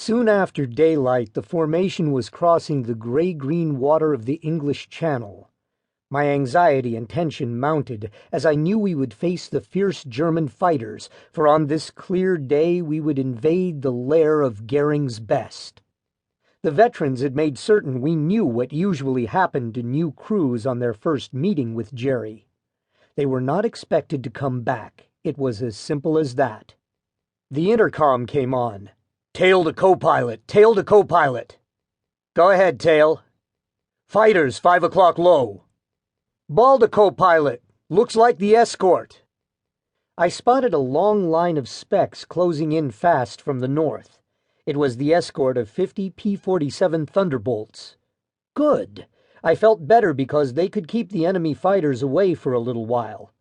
Soon after daylight, the formation was crossing the gray-green water of the English Channel. My anxiety and tension mounted as I knew we would face the fierce German fighters, for on this clear day we would invade the lair of Goering's best. The veterans had made certain we knew what usually happened to new crews on their first meeting with Jerry. They were not expected to come back. It was as simple as that. The intercom came on. "Tail to co-pilot, tail to co-pilot." "Go ahead, tail." "Fighters, 5 o'clock low." "Ball to co-pilot. Looks like the escort." I spotted a long line of specks closing in fast from the north. It was the escort of 50 P-47 Thunderbolts. Good. I felt better because they could keep the enemy fighters away for a little while.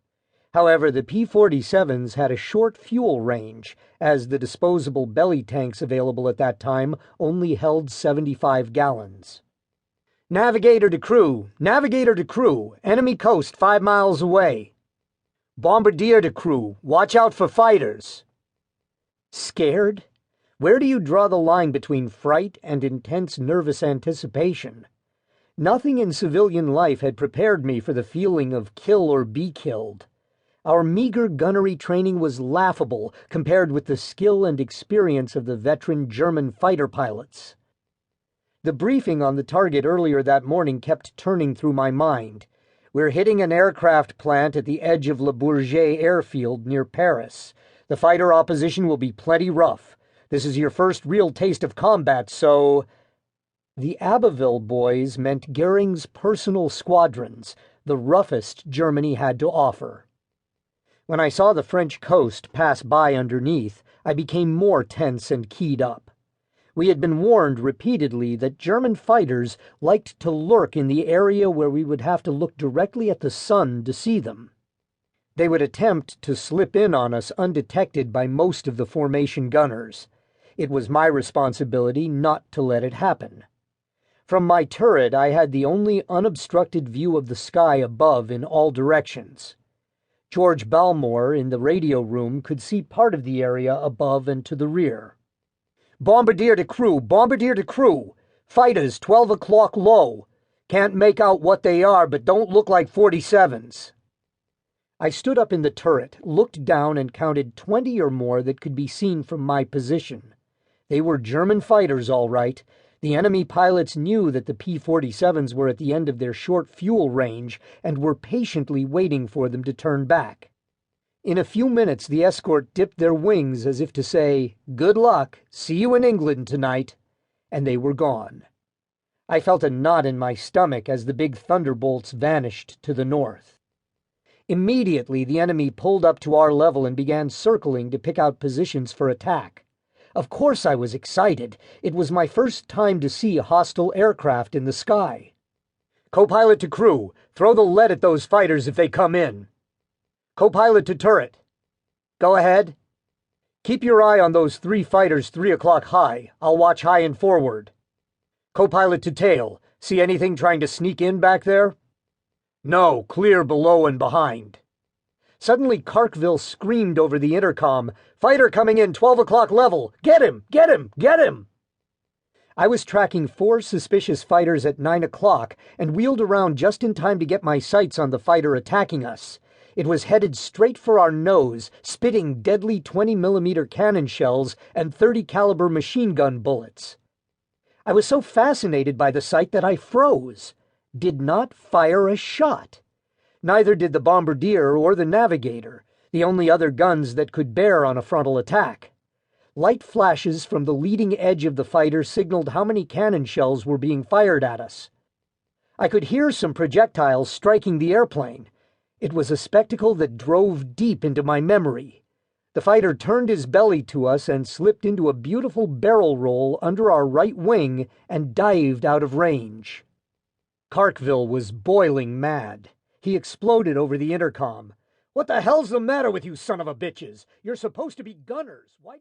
However, the P-47s had a short fuel range, as the disposable belly tanks available at that time only held 75 gallons. "Navigator to crew, navigator to crew, enemy coast 5 miles away." "Bombardier to crew, watch out for fighters." Scared? Where do you draw the line between fright and intense nervous anticipation? Nothing in civilian life had prepared me for the feeling of kill or be killed. Our meager gunnery training was laughable compared with the skill and experience of the veteran German fighter pilots. The briefing on the target earlier that morning kept turning through my mind. "We're hitting an aircraft plant at the edge of Le Bourget airfield near Paris. The fighter opposition will be plenty rough. This is your first real taste of combat, so—" The Abbeville boys meant Goering's personal squadrons, the roughest Germany had to offer. When I saw the French coast pass by underneath, I became more tense and keyed up. We had been warned repeatedly that German fighters liked to lurk in the area where we would have to look directly at the sun to see them. They would attempt to slip in on us undetected by most of the formation gunners. It was my responsibility not to let it happen. From my turret, I had the only unobstructed view of the sky above in all directions. George Balmore in the radio room could see part of the area above and to the rear. "Bombardier to crew, bombardier to crew. Fighters, 12 o'clock low. Can't make out what they are, but don't look like 47s. I stood up in the turret, looked down, and counted 20 or more that could be seen from my position. They were German fighters, all right. The enemy pilots knew that the P-47s were at the end of their short fuel range and were patiently waiting for them to turn back. In a few minutes, the escort dipped their wings as if to say, "Good luck, see you in England tonight," and they were gone. I felt a knot in my stomach as the big Thunderbolts vanished to the north. Immediately, the enemy pulled up to our level and began circling to pick out positions for attack. Of course I was excited. It was my first time to see hostile aircraft in the sky. "Co-pilot to crew, throw the lead at those fighters if they come in." "Co-pilot to turret." "Go ahead." "Keep your eye on those 3 fighters 3 o'clock high. I'll watch high and forward." "Co-pilot to tail. See anything trying to sneak in back there?" "No, clear below and behind." Suddenly Carkville screamed over the intercom, "Fighter coming in 12 o'clock level! Get him! Get him! Get him!" I was tracking 4 suspicious fighters at 9 o'clock and wheeled around just in time to get my sights on the fighter attacking us. It was headed straight for our nose, spitting deadly 20mm cannon shells and 30 caliber machine gun bullets. I was so fascinated by the sight that I froze, did not fire a shot. Neither did the bombardier or the navigator, the only other guns that could bear on a frontal attack. Light flashes from the leading edge of the fighter signaled how many cannon shells were being fired at us. I could hear some projectiles striking the airplane. It was a spectacle that drove deep into my memory. The fighter turned his belly to us and slipped into a beautiful barrel roll under our right wing and dived out of range. Carkville was boiling mad. He exploded over the intercom. "What the hell's the matter with you son of a bitches? You're supposed to be gunners. Why